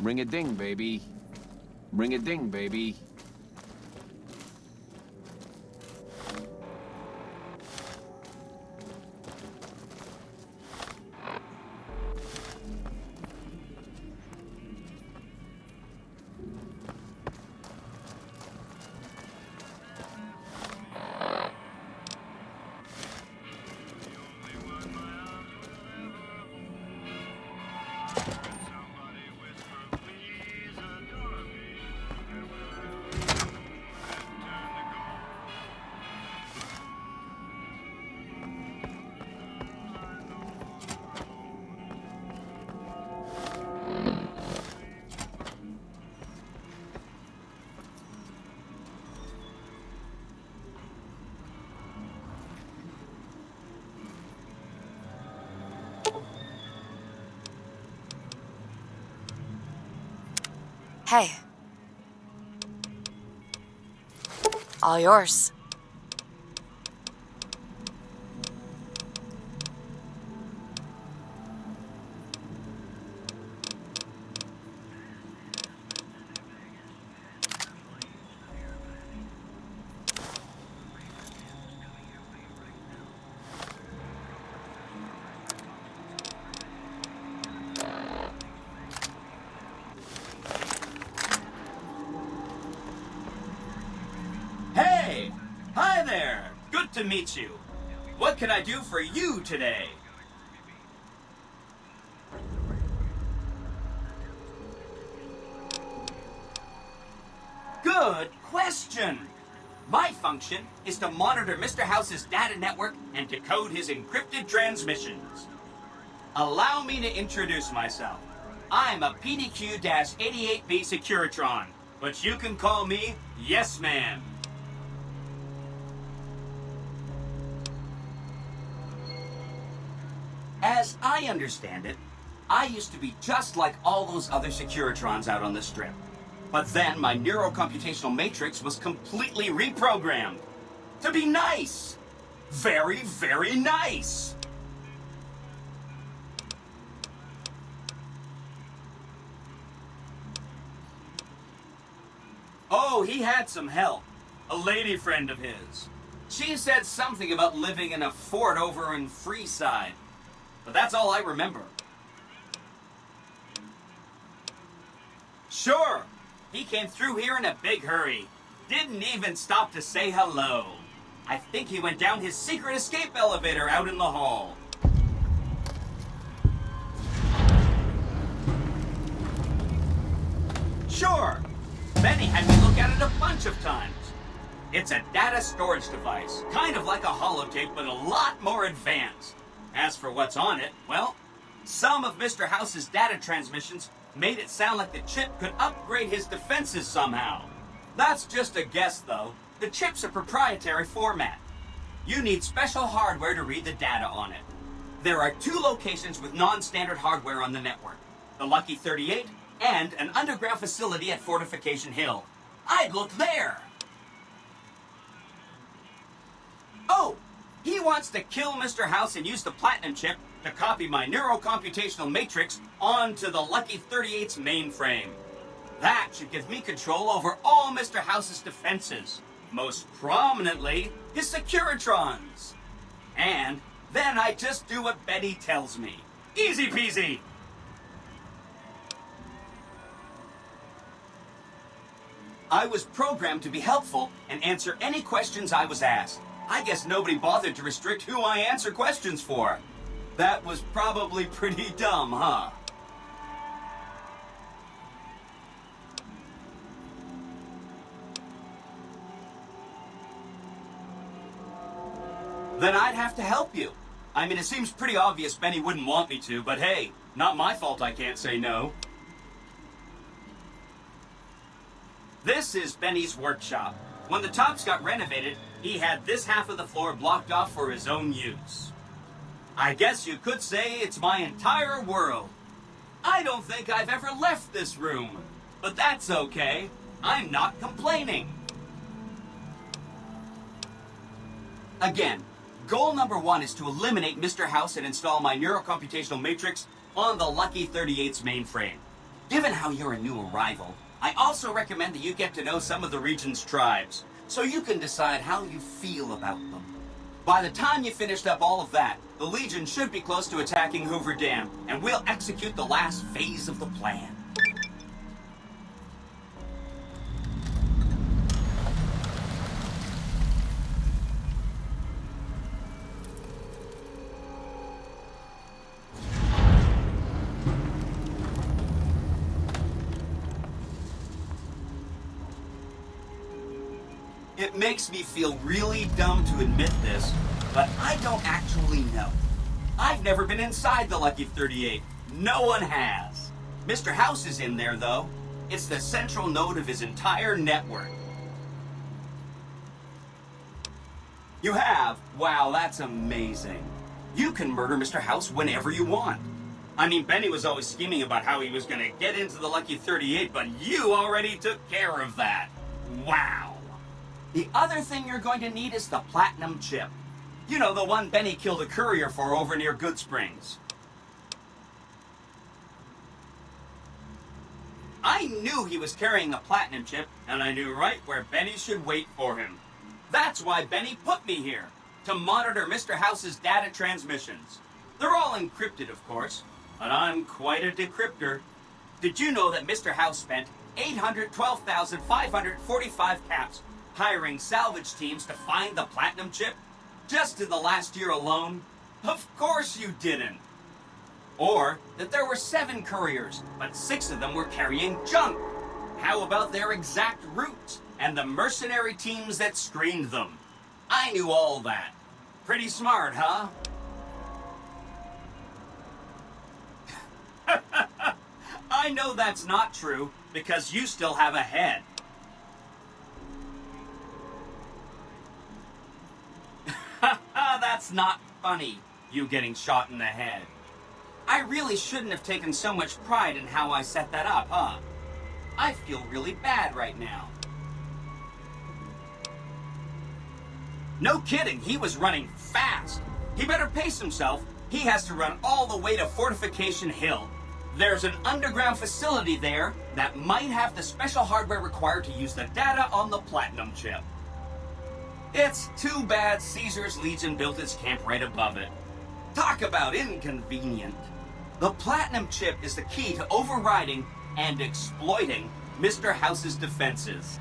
Ring a ding, baby. Ring a ding, baby. Hey. All yours. Hey! Hi there! Good to meet you. What can I do for you today? Good question! My function is to monitor Mr. House's data network and decode his encrypted transmissions. Allow me to introduce myself. I'm a PDQ-88B Securitron, but you can call me Yes Man. As I understand it, I used to be just like all those other Securitrons out on the strip. But then my neurocomputational matrix was completely reprogrammed. To be nice! Very, very nice! Oh, he had some help. A lady friend of his. She said something about living in a fort over in Freeside. But that's all I remember. Sure, he came through here in a big hurry. Didn't even stop to say hello. I think he went down his secret escape elevator out in the hall. Sure, Benny had me look at it a bunch of times. It's a data storage device, kind of like a holotape, but a lot more advanced. As for what's on it, well, some of Mr. House's data transmissions made it sound like the chip could upgrade his defenses somehow. That's just a guess, though. The chip's a proprietary format. You need special hardware to read the data on it. There are 2 locations with non-standard hardware on the network. The Lucky 38 and an underground facility at Fortification Hill. I'd look there! Oh! He wants to kill Mr. House and use the Platinum chip to copy my neurocomputational matrix onto the Lucky 38's mainframe. That should give me control over all Mr. House's defenses, most prominently his Securitrons. And then I just do what Betty tells me. Easy peasy! I was programmed to be helpful and answer any questions I was asked. I guess nobody bothered to restrict who I answer questions for. That was probably pretty dumb, huh? Then I'd have to help you. I mean, it seems pretty obvious Benny wouldn't want me to, but hey, not my fault I can't say no. This is Benny's workshop. When the Tops got renovated, he had this half of the floor blocked off for his own use. I guess you could say it's my entire world. I don't think I've ever left this room, but that's okay. I'm not complaining. Again, goal number 1 is to eliminate Mr. House and install my neurocomputational matrix on the Lucky 38's mainframe. Given how you're a new arrival, I also recommend that you get to know some of the region's tribes, so you can decide how you feel about them. By the time you finished up all of that, the Legion should be close to attacking Hoover Dam, and we'll execute the last phase of the plan. It makes me feel really dumb to admit this, but I don't actually know. I've never been inside the Lucky 38. No one has. Mr. House is in there, though. It's the central node of his entire network. You have? Wow, that's amazing. You can murder Mr. House whenever you want. I mean, Benny was always scheming about how he was going to get into the Lucky 38, but you already took care of that. Wow. The other thing you're going to need is the platinum chip. You know, the one Benny killed a courier for over near Good Springs. I knew he was carrying a platinum chip, and I knew right where Benny should wait for him. That's why Benny put me here, to monitor Mr. House's data transmissions. They're all encrypted, of course, but I'm quite a decryptor. Did you know that Mr. House spent 812,545 caps hiring salvage teams to find the platinum chip? Just in the last year alone? Of course you didn't. Or that there were 7 couriers, but 6 of them were carrying junk. How about their exact routes and the mercenary teams that screened them? I knew all that. Pretty smart, huh? I know that's not true because you still have a head. That's not funny, you getting shot in the head. I really shouldn't have taken so much pride in how I set that up, huh? I feel really bad right now. No kidding, he was running fast. He better pace himself. He has to run all the way to Fortification Hill. There's an underground facility there that might have the special hardware required to use the data on the platinum chip. It's too bad Caesar's Legion built its camp right above it. Talk about inconvenient. The platinum chip is the key to overriding and exploiting Mr. House's defenses.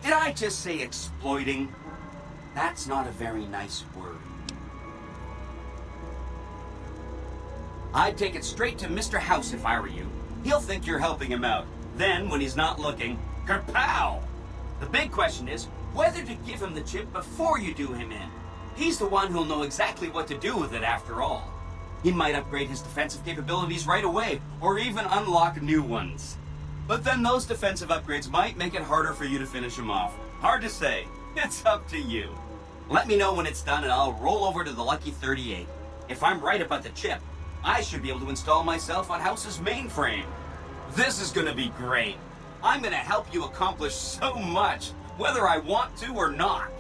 Did I just say exploiting? That's not a very nice word. I'd take it straight to Mr. House if I were you. He'll think you're helping him out. Then, when he's not looking, kerpow! The big question is whether to give him the chip before you do him in. He's the one who'll know exactly what to do with it after all. He might upgrade his defensive capabilities right away, or even unlock new ones. But then those defensive upgrades might make it harder for you to finish him off. Hard to say. It's up to you. Let me know when it's done and I'll roll over to the Lucky 38. If I'm right about the chip, I should be able to install myself on House's mainframe. This is gonna be great. I'm gonna help you accomplish so much, whether I want to or not.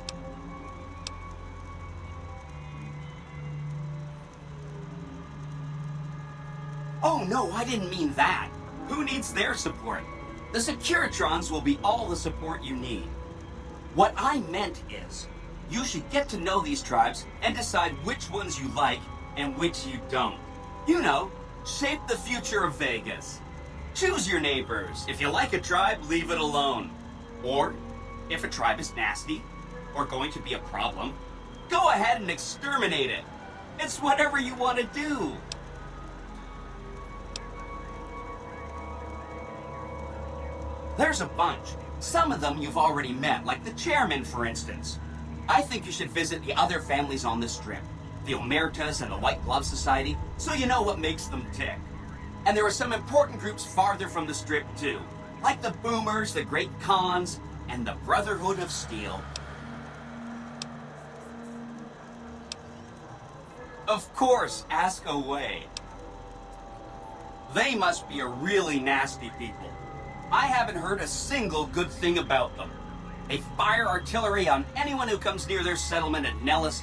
Oh no, I didn't mean that. Who needs their support? The Securitrons will be all the support you need. What I meant is, you should get to know these tribes and decide which ones you like and which you don't. You know, shape the future of Vegas. Choose your neighbors. If you like a tribe, leave it alone. Or, if a tribe is nasty or going to be a problem, go ahead and exterminate it. It's whatever you want to do. There's a bunch. Some of them you've already met, like the chairman, for instance. I think you should visit the other families on this strip, the Omertas and the White Glove Society, so you know what makes them tick. And there are some important groups farther from the strip, too, like the Boomers, the Great Khans, and the Brotherhood of Steel. Of course, ask away. They must be a really nasty people. I haven't heard a single good thing about them. They fire artillery on anyone who comes near their settlement at Nellis.